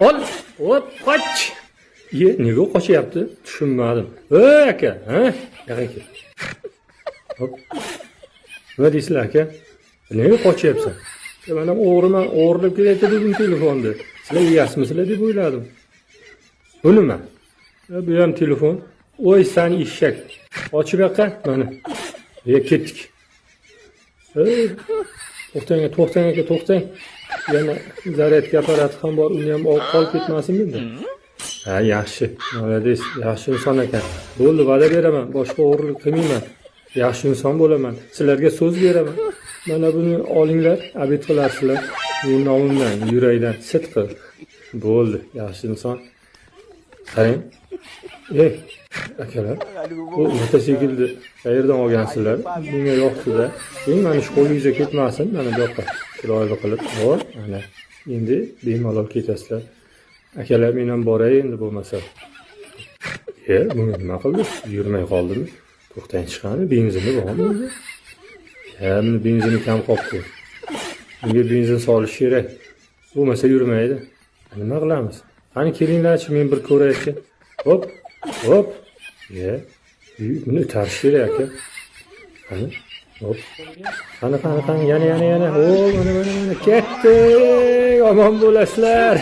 Ol, hop, qoch. Nega qochyapti? Tushunmadim. Ey aka, ha? Yo'q aka. Hop. Nima deysizlar aka? Nega qochyapsan? Mana o'g'riman, o'g'irlab kelyapti dedim telefonni. Sizlar yeyasizlar deb o'yladim. Bu nima? Bu ham telefon. Voy sen eshak. Ochib yoqqa, mana. Ketdik. To'xtang aka, to'xtang. Yana zaryadka apparati ham bor, uni ham olib qolib ketmasinmi endi? Ha, yaxshi. Молодец, yaxshi inson ekan. Bo'ldi, va'da beraman, boshqa o'g'irlik qilmayman. Yaxshi inson bo'laman. Sizlarga so'z beraman. Mana buni olinglar, obed qilasizlar. Men nomimdan, yurakdan sidqi. Bo'ldi, yaxshi inson. Qarang. Akalar, bu mototsiklni qayerdan olgansizlar? Menga yoqdi-da. Mana shu qo'lingizga ketmasin, mana bu yoqqa. Chiroyli qilib, hop, mana. Endi bemalol ketasizlar. Akalar, men ham boray endi bo'lmasa. Buni nima qildi? Yurmay qoldimi? To'xtang chiqani, benzinni bormi o'zi? Buni benzini kam qolibdi. Bunga benzin solish kerak. Bo'lmasa yurmaydi. Nima qilamiz? Qani kelinglarchi, men bir ko'raychi. Hop. Buni tarish kerak aka. Qani? Hop. Qani, yana. Mana. Ketdi. Omon bo'lasizlar.